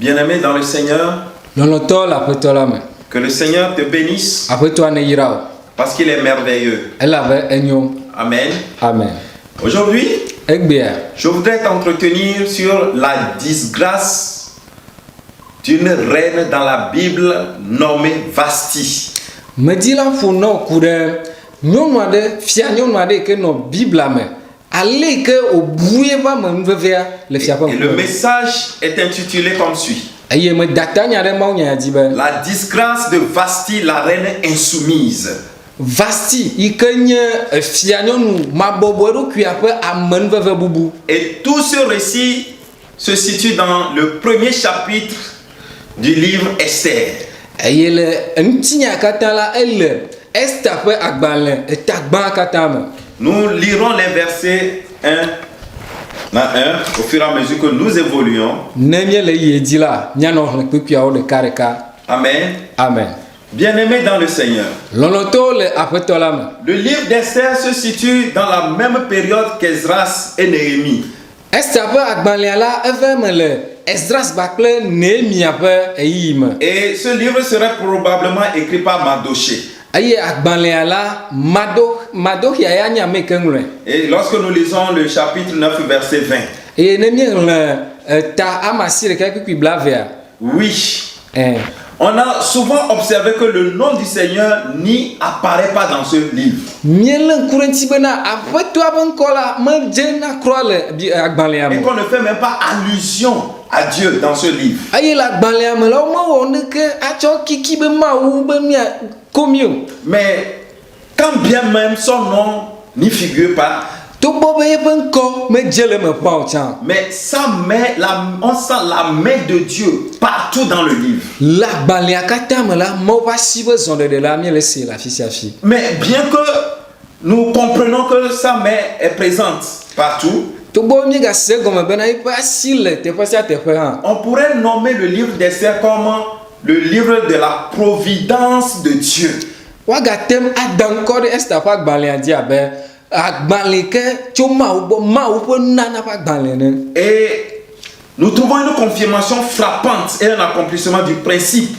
Bien-aimé dans le Seigneur, que le Seigneur te bénisse parce qu'il est merveilleux. Amen. Amen. Aujourd'hui, je voudrais t'entretenir sur la disgrâce d'une reine dans la Bible nommée Vasti. Me dit là pour nous courir, nous avons fia nous avons que nos Bible mais allez que au bouillé va me vers le fia pas. Et le message est intitulé comme suit. La disgrâce de Vasti, la reine insoumise. Vasti, il gagne fia nous ma boboru qui a pas amen vers boubou. Et tout ce récit se situe dans le premier chapitre du livre Esther. Nous lirons les versets 1 au fur et à mesure que nous évoluons. Amen. Amen. Bien-aimés dans le Seigneur, le livre d'Esther se situe dans la même période qu'Esdras et Néhémie. Et ce livre serait probablement écrit par Mardoché. Et lorsque nous lisons le chapitre 9, verset 20, oui, on a souvent observé que le nom du Seigneur n'y apparaît pas dans ce livre. Et qu'on ne fait même pas allusion à Dieu dans ce livre. Mais quand bien même son nom n'y figure pas, mais on sent la main de Dieu partout dans le livre. Mais bien que nous comprenons que sa main est présente partout, on pourrait nommer le livre d'Esther comme le livre de la providence de Dieu. Et nous trouvons une confirmation frappante et un accomplissement du principe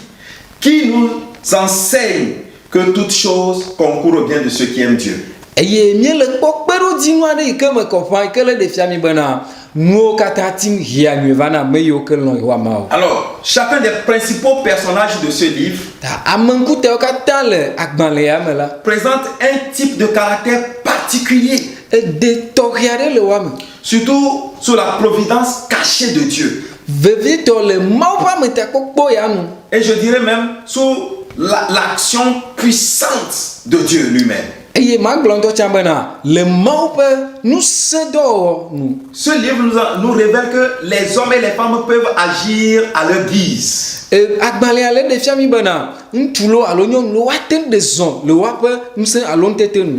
qui nous enseigne que toute chose concourt au bien de ceux qui aiment Dieu. Alors, chacun des principaux personnages de ce livre présente un type de caractère particulier, surtout sous la providence cachée de Dieu. Et je dirais même sous l'action puissante de Dieu lui-même. Ce livre nous révèle que les hommes et les femmes peuvent agir à leur guise.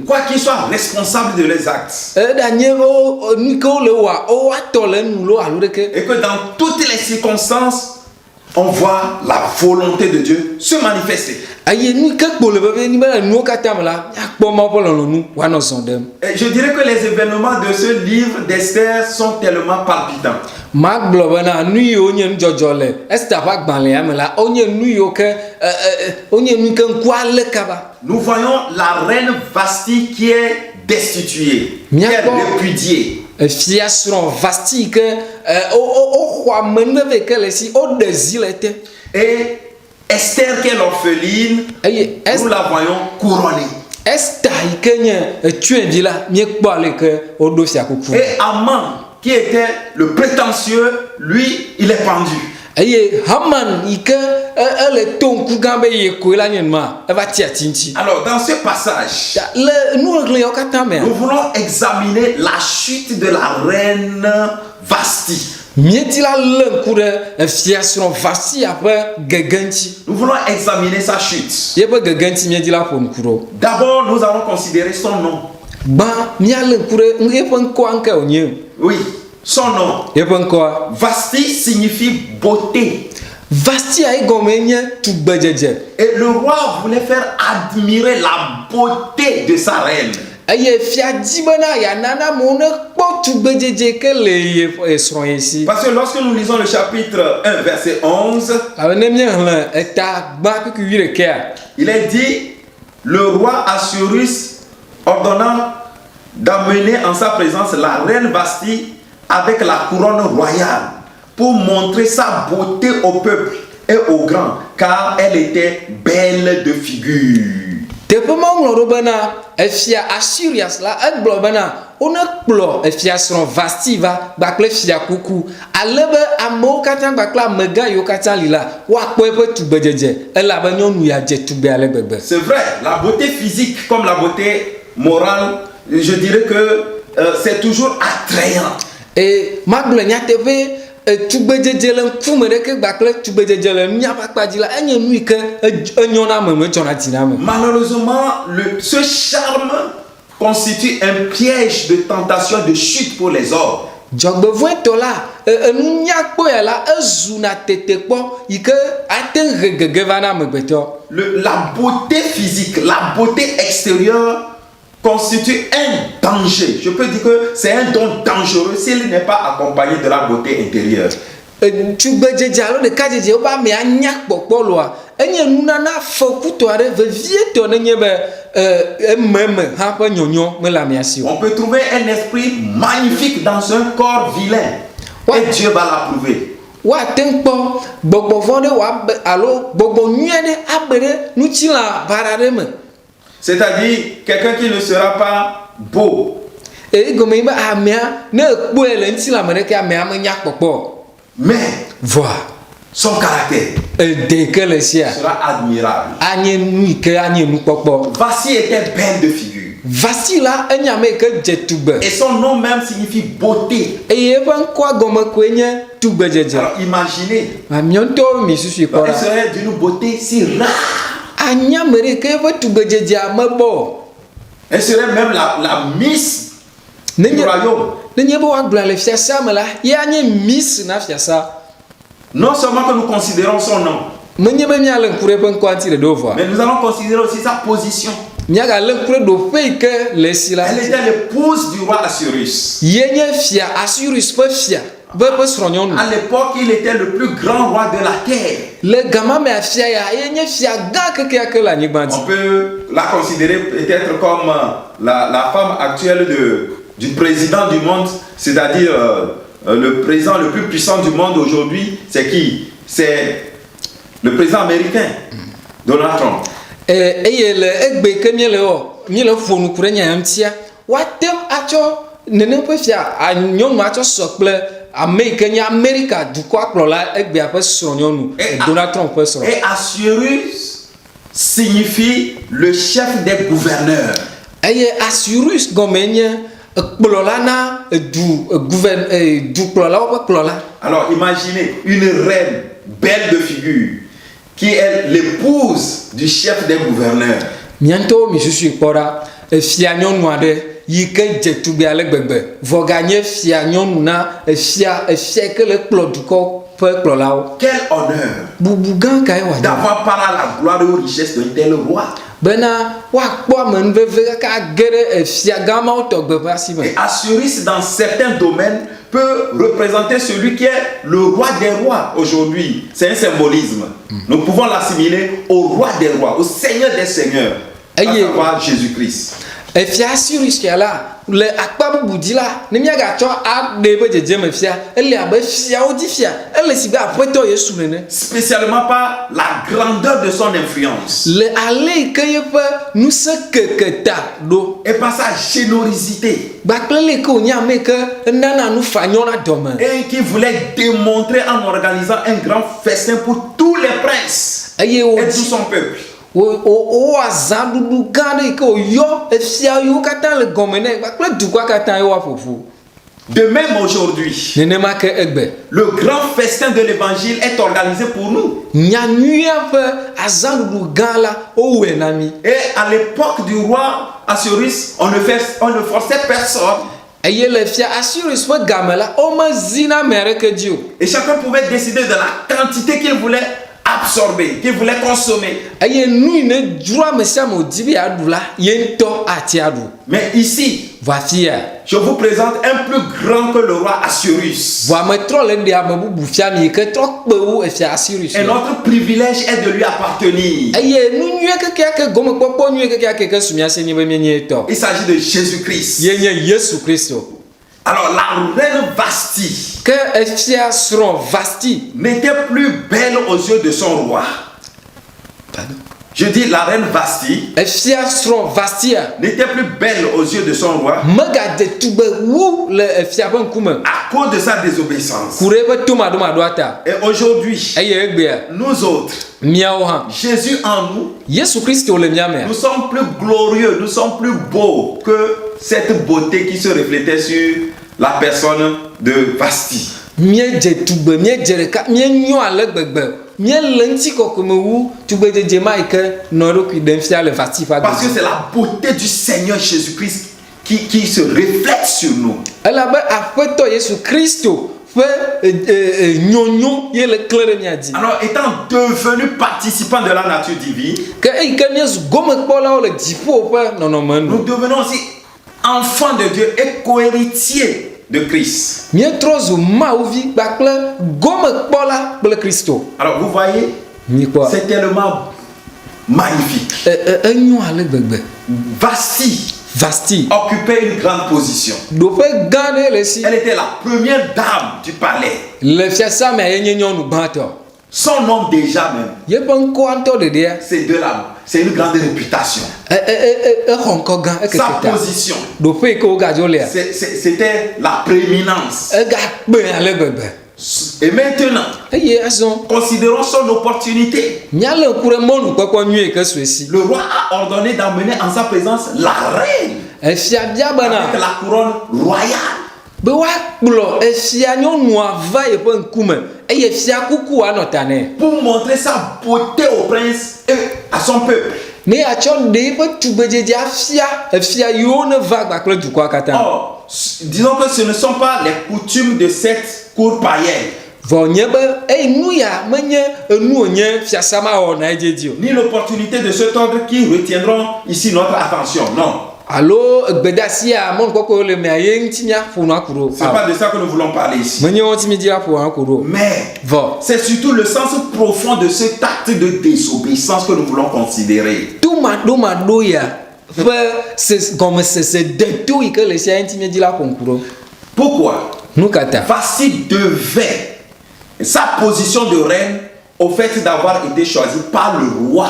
Quoi qu'ils soient responsables de leurs actes. Et que dans toutes les circonstances, on voit la volonté de Dieu se manifester. Et je dirais que les événements de ce livre d'Esther sont tellement palpitants. Nous voyons la reine Vasti qui est destituée, qui est répudiée. Et Esther qui est l'orpheline, nous la voyons couronnée. Et Haman qui était le prétentieux, lui, il est pendu. Alors dans ce passage, nous voulons examiner la chute de la reine Vasti. Nous voulons examiner sa chute. D'abord, nous allons considérer son nom. Oui, son nom. Vasti signifie beauté. Et le roi voulait faire admirer la beauté de sa reine. eye fia di bena ya nana mo ne kpɔ tugbedzedze ke le ye esrɔ̃ ye si. Parce que lorsque nous lisons le chapitre 1, verset 11, ne míehlẽ eta gbã kuku 11, il est dit, le roi Assuérus ordonnant d'amener en sa présence la reine Vasti avec la couronne royale pour montrer sa beauté au peuple et aux grands, car elle était belle de figure. teƒe ma ŋlɔ ɖo bena efia Assyrias la egblɔ bena wone kplɔ efia srɔ̃ Vasti va kpakple fia kuku ale be amewo katã kpakple amegã yiwo katã li la woakpɔ eƒe tugbedzedze elabe nyɔnu ya dze tugbe ale gbegbe. C'est vrai, la beauté physique comme la beauté morale, je dirais que c'est toujours attrayant. Et magblɔ nyateƒe tugbedzedze le ŋkume ɖeke kpakple tugbedzedze le míaƒe akpadzi la enye nu yi ke enyo na ame medzɔna dzi na ame. Malheureusement, ce charme constitue un piège de tentation de chute pour les hommes. Dzɔgbevɔ̃etɔ la enu nyakpɔ ya la ezuna tetekpɔ yi ke ate ŋu he gege va na amegbetɔ. La beauté physique, la beauté extérieure constitue un danger. Je peux dire que c'est un don dangereux s'il n'est pas accompagné de la beauté intérieure. Tugbedzedze alo ɖekadzedze wobe amea nya kpɔkpɔ loa enye nunana fɔkutɔ aɖe vevietɔ ne nye be ememe hã ƒe nyɔnyɔ mele amea si o. On peut trouver un esprit magnifique dans un corps vilain. Et Dieu va l'approuver. Woate ŋu kpɔ gbɔgbɔ vɔ̃ ɖe woabe alo gbɔgbɔ nyui aɖe abe ɖe ŋutilã bara ɖe me. C'est-à-dire quelqu'un qui ne sera pas beau. Egome be amea ne ekpɔe le ŋutilã me ɖeke amea menya kpɔkpɔ. Mais Voa son caractère ede ke le sia sera admirable. anye nu yi ke anye nukpɔkpɔ. Vasti était belle de figure. Vasti la enye ame yi ke dze tugbe. Et son nom même signifie beauté. Eye eƒe ŋkɔa gɔme koe nye tugbedzedze. Alors imaginez, Mamia ŋutɔ mi susu kpɔ elle la. serait d'une beauté si rare. Anya ame ɖe ke eƒe tugbedzedzea mebɔ. Elle serait même la Miss du Nenye royaume. nenye be woagblɔ le fiasa me la ye anye Miss na fiasa. Non seulement que nous considérons son nom, Menye be miale ŋku ɖe eƒe ŋkɔa ŋuti ɖeɖo voa. mais nous allons considérer aussi sa position. Miagale ŋku ɖe ɖoƒe yi ke le si la. Elle était l'épouse du roi Assuérus. Ye nye fia Assyrius ƒe fia be ƒe srɔ̃nyɔnu. À l'époque, il était le plus grand roi de la terre. Le gama me fia ya ye nye fia gã kekea ke le anyigba dzi. On peut la considérer peut-être comme la femme actuelle du président du monde, c'est-à-dire le président le plus puissant du monde aujourd'hui, c'est qui? C'est le président américain, Donald Trump. Eye le egbe ke miele ƒo nuku ɖe nya ya ŋutia woate atsɔ nenem ƒe fia nyɔnu atsɔ sɔ kple ame yi ke nye Amerika dukɔa kplɔla egbea ƒe srɔ̃nyɔnu Donald Trump ƒe srɔ̃. Et Assuérus signifie le chef des gouverneurs. Eye Assyrius gɔme nye kplɔla na dukplɔlawo ƒe kplɔla. Alors imaginez une reine belle de figure qui est l'épouse du chef des gouverneurs. Mia ŋutɔwo mi susu kpɔ ɖa fia nyɔnu aɖe yi ke dze tugbe ale gbegbe vɔ ganye fia nyɔnu na fia ke le kplɔ dukɔ ƒe kplɔlawo. Quel honneur Bubu gã kae wòade. d'avoir part à la gloire et aux richesses d'un tel roi. Bena woakpɔ amenuveve kaka ge ɖe fia gã mawo tɔgbe ƒe asi me. Et Assuérus dans certains domaines peut représenter celui qui est le roi des rois aujourd'hui. C'est un symbolisme. Nous pouvons l'assimiler au roi des rois, au seigneur des seigneurs, à savoir Jésus-Christ. Fia Assyrius fia la le akpa bubu dzi la ne miagatsɔ aɖe ƒe dzedzeme fia ele abe fiawo dzi fia ele si be aƒetɔ Yesu nene. Spécialement par la grandeur de son influence. Le ale yi ke yeƒe ŋusẽ keke ta ɖo. Et par sa générosité. Gbakple le ke wònye ame ke nana nu fanyɔ na dɔme. Et qui voulait démontrer en organisant un grand festin pour tous les princes Eye et tout son peuple. wo azãɖuɖu gã aɖe yi ke wòyɔ fia yiwo katã le gɔme nɛ kpakple dukɔa katã ye woaƒoƒu. De même aujourd'hui, Nenema ke egbe. le grand festin de l'évangile est organisé pour nous. Nyanyuia ƒe azãɖuɖu gã la wowɔe na mi. Et à l'époque du roi Assuérus, on ne forçait personne. Eye le fia Assyrius ƒe game la womezina ame aɖeke dzi o. Et chacun pouvait décider de la quantité qu'il voulait absorber, qu'il voulait consommer. eye nu yi ne dzroa me sia me wòdi be yeaɖu la ye ŋutɔ ati aɖu. Mais ici, Voici ya. je vous présente un plus grand que le roi Assuérus. Vɔ ame trɔ le ɖe ame bubu fia mi yi ke trɔ kpe wu efia Assyrius. Et notre privilège est de lui appartenir. Eye nu nyuie kekea ke gɔmekpɔkpɔ nyuie kekea ke su miase nye be mienye tɔ. Il s'agit de Jésus-Christ. Ye nye Yesu Kristo. Alors la reine Vasti Ke efia srɔ̃ Vasti. n'était plus belle aux yeux de son roi. Je dis la reine Vasti Efia srɔ̃ Vastia n'était plus belle aux yeux de son roi megadze tugbe wu le efia ƒe ŋkume. à cause de sa désobéissance. Ku ɖe eƒe tomaɖomaɖoa ta. Et aujourd'hui, Eye egbea nous autres, miawo hã. Jésus en nous, Yesu Kristo le mia mea. nous sommes plus glorieux, nous sommes plus beaux que cette beauté qui se reflétait sur la personne de Vasti. Míedze tugbe, míedze ɖeka, míenyo ale gbegbe. Míele ŋutikɔkɔme wu tugbedzedze ma yi ke nɔ eɖokui ɖem fia le Vasti ƒe Parce que agbe. c'est la beauté du Seigneur Jésus-Christ qui se reflète sur nous. Elabe aƒetɔ Yesu Kristo ƒe nyonyo ye le klẽ ɖe mia dzi. Alors, étant devenu participant de la nature divine, Ke eyi ke míezu gomekpɔlawo le dziƒo ƒe nɔnɔme nu. nous devenons aussi enfants de Dieu et co-héritiers de Christ. Míetrɔ zu Mawuvi kpakple gomekpɔla kple Kristo. Alors, vous voyez, Mikpɔ. c'est tellement magnifique. Enyo ale gbegbe. Vasti Vasti. occupait une grande position. Ɖoƒe gã ɖe le esi. Elle était la première dame du palais. Le fiasa mea ye nye nyɔnu gbãtɔ. Son nom déjà même, Yeƒe ŋkɔa ŋutɔ ɖeɖea. c'est une grande réputation. Exɔ ŋkɔ gã Sa ekeke ta. position, Ɖoƒe yi ke wogadzo lea. c'était la prééminence. Egakpe ale gbegbe. Et maintenant, Eye azɔ. considérons son opportunité. Míale ŋku ɖe mɔnukpɔkpɔ nyuie ke su esi. Le roi a ordonné d'emmener en sa présence la reine Efia bia bena. avec la couronne royale. Be woakplɔ efia nyɔnua va yeƒe ŋkume eye fia kuku anɔ ta nɛ. Pour montrer sa beauté au prince et à son peuple. Ne atsɔ ɖe eƒe tugbedzedze afia efia yiwo ne va gbakple dukɔa katã. Or, disons que ce ne sont pas les coutumes de cette cour païenne, Vɔ nye be eyi nu ya menye enu wònye fiasa ma wɔna edzedzi o. ni l'opportunité de cet ordre qui retiendront ici notre attention. Non, Alo gbedeasi ya mɔnukpɔkpɔ le mea ye ŋuti mía ƒo nu aku ɖo. c'est pas de ça que nous voulons parler ici. Menye wo ŋuti mi dzi aƒo aku ɖo. Mais Vɔ c'est surtout le sens profond de cet acte de désobéissance que nous voulons considérer. tomaɖomaɖo ya ƒe gɔmesese deto yi ke le sia ŋuti mi dzi la ƒo ŋku ɖo. Pourquoi? Nu ka ta? Vasti devait sa position de reine au fait d'avoir été choisi par le roi.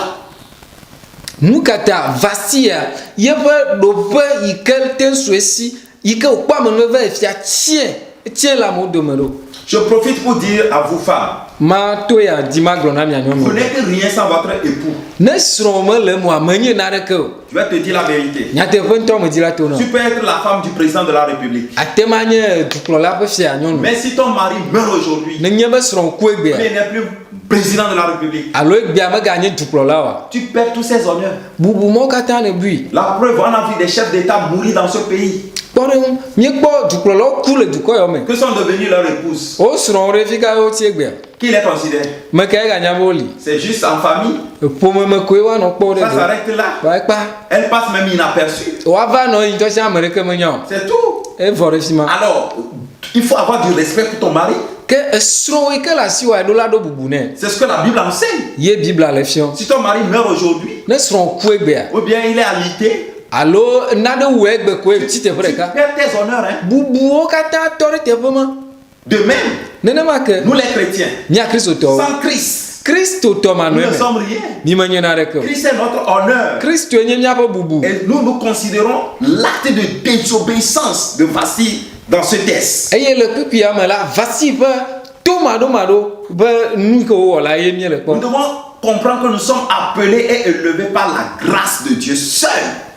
Nu ka ta Vasti ya yeƒe ɖoƒe yi ke te su esi yi ke wòkpɔ ame va efia tie le amewo dome ɖo. Je profite pour dire à vous femmes, Ma to ya di ma gblɔ na mia vous nyɔnu. n'êtes rien sans votre époux. Ne srɔ̃ mele moa menye naneke o. Je vais te dire la vérité. Nyateƒe ŋutɔ me dzi la to nɔ. Tu peux être la femme du président de la République. Ate ma nye dukplɔla ƒe fia nyɔnu. Mais si ton mari meurt aujourd'hui, Ne nye be srɔ̃ ku mais egbea il n'est plus président de la République, alo egbea meganye dukplɔla oa. tu perds tous ces honneurs. Bubu mawo katã ne bui. La preuve, on a vu des chefs d'État mourir dans ce pays. Kpɔ ɖe ŋu míekpɔ dukplɔlawo ku le dukɔ yɔ me. Que sont devenus leurs épouses? Wo srɔ̃wo ɖe fi ka wo tie egbea. Qui les considère? Me ka eganya be woli. C'est juste en famille. Ƒome me koe woanɔ kpɔ ɖe Ça do. s'arrête là. Wa ekpa. Elle passe même inaperçue. Woava nɔ yi ŋutɔ si ame ɖeke menya o. C'est tout. Evɔ ɖe fi ma. Alors, il faut avoir du respect pour ton mari. Ke esrɔ̃wo yi ke le asiwòa ɖo la ɖo bubu nɛ. C'est ce que la Bible enseigne. Ye Bibla le fiɔ. Si ton mari meurt aujourd'hui, Ne srɔ̃ ku egbea ou bien il est alité, alo nane wu egbe koe tsi teƒe tu ɖeka. perds tes honneurs. Hein? Bubuwo katã tɔ ɖe teƒe ma. De même, Nenema ke nous les chrétiens, mía kristotɔwo. sans Christ, Kristotɔ nous manɔe ne me. sommes rien. Mi menye naneke o. Christ est notre honneur. Kristo nye míaƒe bubu. Et nous considérons l'acte de désobéissance de Vasti dans ce texte. Eye le kpikpuia me la Vasti ƒe tomaɖomaɖo be nu ke wowɔ la ye mie le Nous kpɔm. devons comprendre que nous sommes appelés et élevés par la grâce de Dieu seul.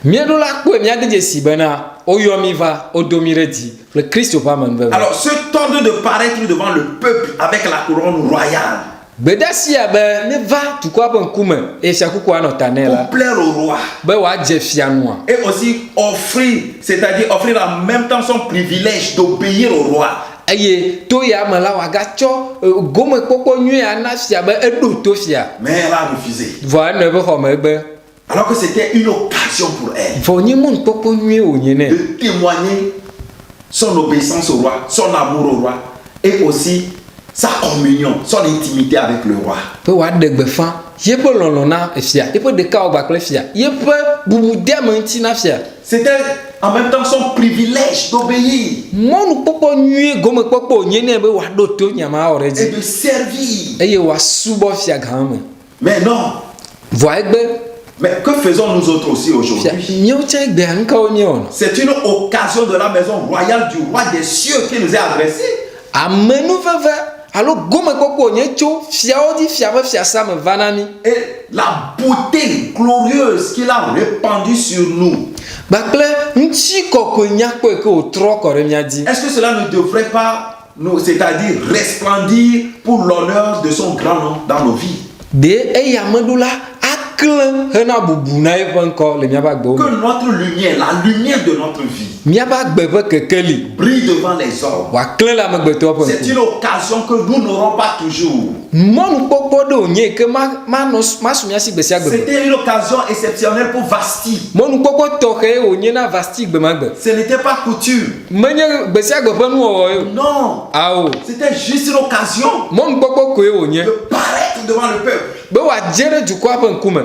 Míeɖo la kpɔe míade dzesi bena woyɔ mi va wodo mi ɖe dzi le Kristo ƒe amenuveve. Alors, cet ordre de paraître devant le peuple avec la couronne royale Gbedasi ya be ne va dukɔa ƒe ŋkume eye fiakuku anɔ ta nɛ pour la plaire au roi be wòadze fianua. et aussi offrir, c'est-à-dire offrir en même temps son privilège d'obéir au roi. eye to ya me la wagatsɔ gomekpɔkpɔ nyui ana fia be eɖo to fia. Mais elle a refusé. Vɔ ene be xɔ me be. Alors que c'était une occasion pour elle Vɔ nye mɔnukpɔkpɔ nyui wònye nɛ. de témoigner son obéissance au roi, son amour au roi et aussi sa communion, son intimité avec le roi. Pe wòaɖe gbefa yeƒe lɔlɔ na fia, yeƒe ɖekawɔ gbakple fia, yeƒe bubudeame ŋuti na fia. C'était en même temps son privilège d'obéir Mɔnukpɔkpɔ nyui gomekpɔkpɔ wònye nɛ be wòaɖo to nyamawɔ ɖe et dzi de servir. eye wòasubɔ fia gã me. Mais non, Vɔ egbe mais que faisons nous autres aussi fia aujourd'hui? míawo tsɛ egbea nu kawo míewɔna. C'est une occasion de la maison royale du roi des cieux qui nous est adressée. Amenuveve alo gomekpɔkpɔ wònye tso fiawo dzi fia ƒe fiasa me va na mí. Et la beauté glorieuse qu'il a répandue sur nous. Gbakple ŋutikɔkɔe nyakpɔe ke wòtrɔ kɔ ɖe mía dzi. Est-ce que cela ne devrait pas nous, c'est-à-dire resplendir pour l'honneur de son grand nom dans nos vies? De eya meɖo la aklẽ hena bubu na yeƒe ŋkɔ le míaƒe agbewo Que me. notre lumière, la lumière de notre vie, Míaƒe agbe ƒe kekeli brille devant les hommes. wòaklẽ le amegbetɔwo ƒe C'est ŋkume. une occasion que nous n'aurons pas toujours. Mɔnukpɔkpɔ ɖe wònye ke masu mía si gbe sia gbe me. C'était une occasion exceptionnelle pour Vasti. Mɔnukpɔkpɔ tɔxɛ wònye na vasti gbe ma gbe. Ce n'était pas coutume. Menye gbe sia gbe ƒe nuwɔwɔ ye o. Non. Awo. C'était juste une occasion Mɔnukpɔkpɔ koe wònye de paraître devant le peuple. be wòadze ɖe dukɔa ƒe ŋkume.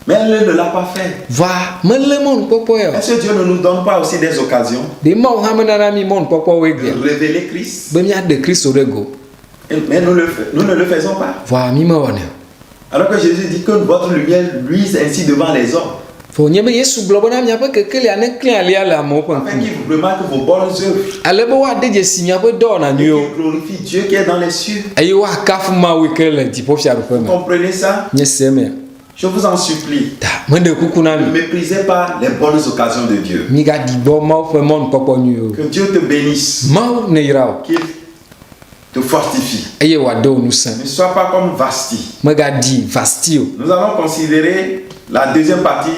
Mais elle ne l'a pas fait. Va melé mɔnukpɔkpɔ ya o. Est-ce que Dieu ne nous donne pas aussi des occasions Ɖe Mawu hã menana mí mɔnukpɔkpɔwoe de gbea révéler Christ? be míaɖe Kristo ɖe go. Mais nous ne le faisons pas. Va mí mewɔnɛ o. Alors que Jésus dit que votre lumière luise ainsi devant les hommes, Fo nye be Yesu gblɔ bena míaƒe kekelia ne klẽ alia le amewo ƒe afin ŋkume. qu'ils remarquent vos bonnes œuvres Ale be woaɖe dzesi míaƒe dɔwɔna et nyuiwo qu'ils glorifient Dieu qui est dans les cieux. eye woakafu Mawu yi ke le dziƒofiaɖuƒe me. Comprenez ça? Nye se mea. Je vous en supplie. Ta meɖe kuku na Ne mi. méprisez pas les bonnes occasions de Dieu. Mígaɖi bɔ Mawu ƒe mɔnukpɔkpɔ nyuiwo. Que Dieu te bénisse, Mawu ne yra wo qu'il te fortifie. eye wòade wo ŋusẽ. Ne sois pas comme Vasti. Megaɖi vasti o. Nous allons considérer la deuxième partie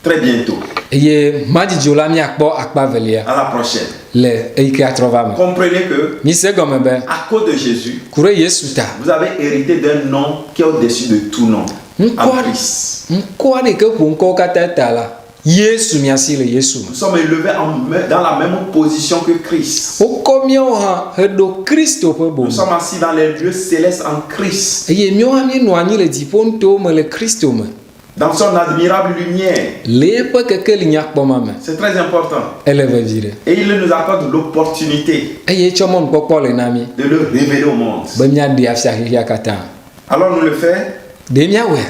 très bientôt, Eye madzidzo la míakpɔ akpa velia à la prochaine. le eyi ke atrɔ va me. Comprenez que, Mise gɔme be à cause de Jésus, ku ɖe Yesu ta vous avez hérité d'un nom qui est au-dessus de tout nom. Ŋkɔ En aɖe Christ. ŋkɔ aɖe ke ƒo ŋkɔwo katã ta la Yesu miasi le Yesu me. Nous sommes élevés dans la même position que Christ. Wokɔ míawo hã heɖo Kristo ƒe Nous bome. sommes assis dans les lieux célestes en Christ, Eye míawo hã míenɔ anyi le dziƒo nutowo me le Kristo me. dans son admirable lumière. Le eƒe kekeli nyakpɔma me. C'est très important. Ele vevi ɖe. Et il nous accorde l'opportunité Eye tsɔ mɔnukpɔkpɔ le na mí de le révéler au monde. be míaɖe afia xexia katã. Alors nous le faisons, Ɖe míawɔe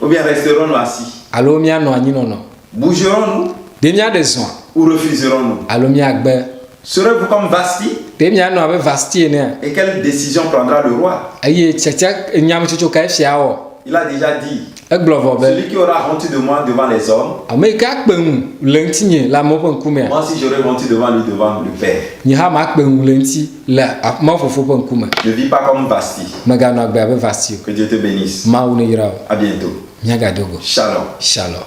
ou bien resterons-nous assis? alo míanɔ anyinɔnɔ. Bougerons-nous Ɖe míaɖe zɔa ou refuserons-nous? alo míagbe. Serez-vous comme Vasti? Ɖe míanɔ abe vasti enea. Et quelle décision prendra le roi? Eye tsatsa nyametsotso kae fia wɔ. Il a déjà dit, Egblɔ vɔ be celui qui aura honte de moi devant les hommes, ame yi ke akpe ŋu le ŋutinye le amewo ƒe ŋkumea, moi aussi j'aurai honte devant lui, devant le Père. nye hã makpe ŋu le ŋuti le mawufofo ƒe ŋkume. Ne vis pas comme Vasti. Meganɔ agbe abe vasti o. Que Dieu te bénisse. Mawu ne yra o. À bientôt. Míagado go. Shalom. Shalom.